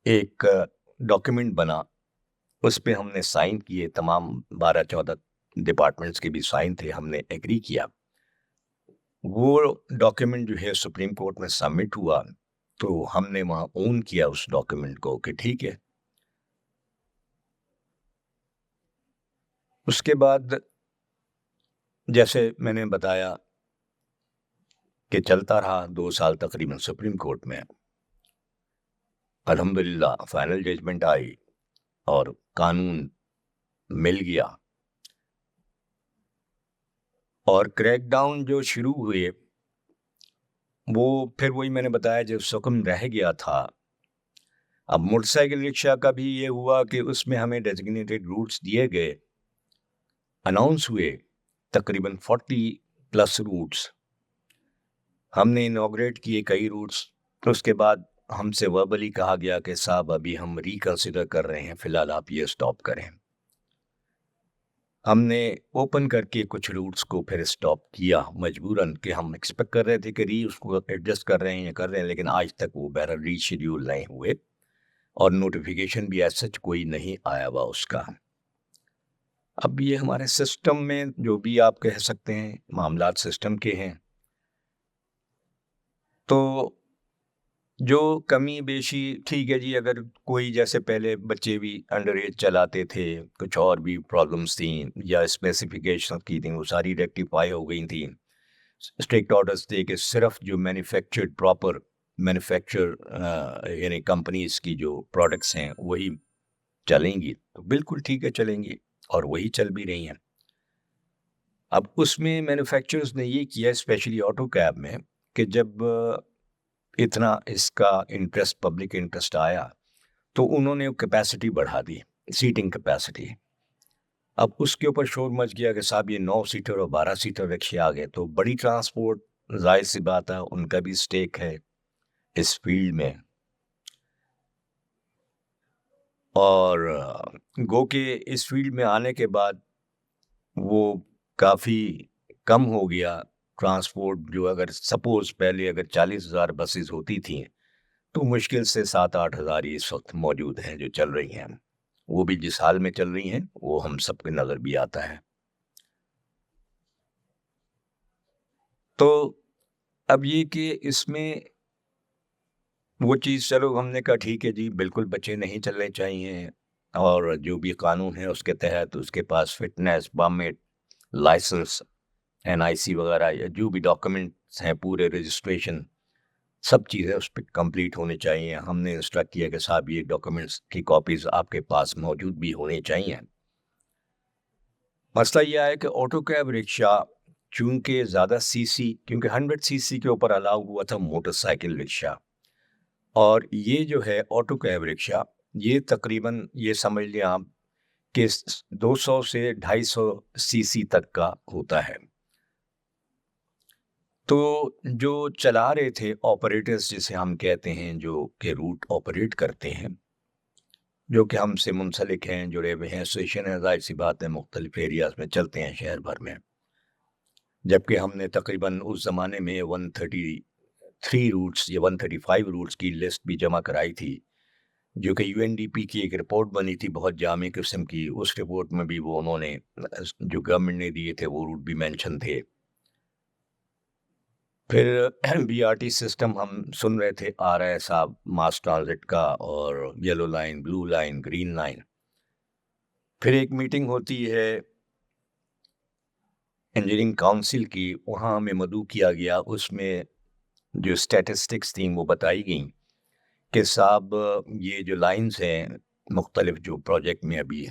एक डॉक्यूमेंट बना, उस पे हमने साइन किए, तमाम 12-14 डिपार्टमेंट्स के भी साइन थे, हमने एग्री किया। वो डॉक्यूमेंट जो है सुप्रीम कोर्ट में सबमिट हुआ, तो हमने वहाँ ओन किया उस डॉक्यूमेंट को कि ठीक है। उसके बाद जैसे मैंने बताया कि चलता रहा 2 साल तकरीबन सुप्रीम कोर्ट में। अल्हम्दुलिल्लाह फाइनल जजमेंट आई और कानून मिल गया। और क्रैकडाउन जो शुरू हुए, वो फिर वही मैंने बताया जो सुकून रह गया था। अब मोटरसाइकिल रिक्शा का भी ये हुआ कि उसमें हमें डेजिग्नेटेड रूट्स दिए गए, अनाउंस हुए तकरीबन 40 प्लस रूट्स। हमने इनॉग्रेट किए कई रूट्स। तो उसके बाद हमसे वर्बली कहा गया कि साहब अभी हम रिकंसिडर कर रहे हैं, फिलहाल आप ये स्टॉप करें। हमने ओपन करके कुछ रूट्स को फिर स्टॉप किया मजबूरन, कि हम एक्सपेक्ट कर रहे थे कि उसको एडजस्ट कर रहे हैं, लेकिन आज तक वो बहरहाल रीशेड्यूल नहीं हुए और नोटिफिकेशन भी एज सच कोई नहीं आया हुआ उसका। अब ये हमारे सिस्टम में जो भी आप कह सकते हैं मामलात सिस्टम के हैं। तो जो कमी बेशी ठीक है जी, अगर कोई जैसे पहले बच्चे भी अंडर एज चलाते थे, कुछ और भी प्रॉब्लम्स थी या स्पेसिफिकेशन की थी, वो सारी रेक्टिफाई हो गई थी। स्ट्रिक्ट ऑर्डर्स थे कि सिर्फ जो मैन्युफैक्चर्ड प्रॉपर मैन्युफैक्चर यानी कंपनीज की जो प्रोडक्ट्स हैं वही चलेंगी, तो बिल्कुल ठीक है चलेंगी, और वही चल भी रही हैं। अब उसमें मैन्युफैक्चरर्स ने ये किया, स्पेशली ऑटो कैब में, कि जब इतना इसका इंटरेस्ट, पब्लिक इंटरेस्ट आया, तो उन्होंने कैपेसिटी बढ़ा दी, सीटिंग कैपेसिटी। अब उसके ऊपर शोर मच गया कि साहब ये 9 सीटर और 12 सीटर रिक्शे आ गए, तो बड़ी ट्रांसपोर्ट, जाहिर सी बात है उनका भी स्टेक है इस फील्ड में। और गो के इस फील्ड में आने के बाद वो काफ़ी कम हो गया ट्रांसपोर्ट। जो अगर सपोज पहले अगर 40,000 बसेस होती थी, तो मुश्किल से 7-8 हज़ार इस वक्त मौजूद हैं जो चल रही हैं। वो भी जिस हाल में चल रही हैं वो हम सबके नज़र भी आता है। तो अब ये कि इसमें वो चीज़, चलो हमने कहा ठीक है जी, बिल्कुल बच्चे नहीं चलने चाहिए, और जो भी कानून है उसके तहत उसके पास फिटनेस, परमिट, लाइसेंस, एनआईसी वगैरह या जो भी डॉक्यूमेंट्स हैं, पूरे रजिस्ट्रेशन, सब चीज़ें उस पे कंप्लीट होनी चाहिए। हमने इंस्ट्रक्ट किया कि साहब ये डॉक्यूमेंट्स की कॉपीज़ आपके पास मौजूद भी होनी चाहिए। मसला ये है कि ऑटो कैब रिक्शा चूँकि ज़्यादा सीसी, क्योंकि 100 सीसी के ऊपर अलाउ हुआ था मोटरसाइकिल रिक्शा, और ये जो है ऑटो कैब रिक्शा, ये तकरीबन ये समझ लें आप कि 200 से 250 सीसी तक का होता है। तो जो चला रहे थे ऑपरेटर्स, जिसे हम कहते हैं, जो कि रूट ऑपरेट करते हैं, जो कि हमसे मुंसलिक हैं, जुड़े हुए हैं, एसोसिएशन है, जाहिर सी बात है मुख्तलिफ एरियाज में चलते हैं शहर भर में। जबकि हमने तकरीबन उस ज़माने में 133 रूट्स या 135 रूट्स की लिस्ट भी जमा कराई थी, जो कि यूएनडीपी की एक रिपोर्ट बनी थी बहुत जामी किस्म की। उस रिपोर्ट में भी वो उन्होंने जो गवर्नमेंट ने दिए थे वो रूट भी मेंशन थे। फिर बीआरटी सिस्टम हम सुन रहे थे आ रहा है साहब, मास ट्रांजिट का, और yellow line, blue line, green line. फिर एक मीटिंग होती है इंजीनियरिंग काउंसिल की, वहाँ हमें मदऊ किया गया। उसमें जो स्टैटिस्टिक्स थी वो बताई गई कि साहब ये जो लाइंस हैं मुख्तलिफ जो प्रोजेक्ट में अभी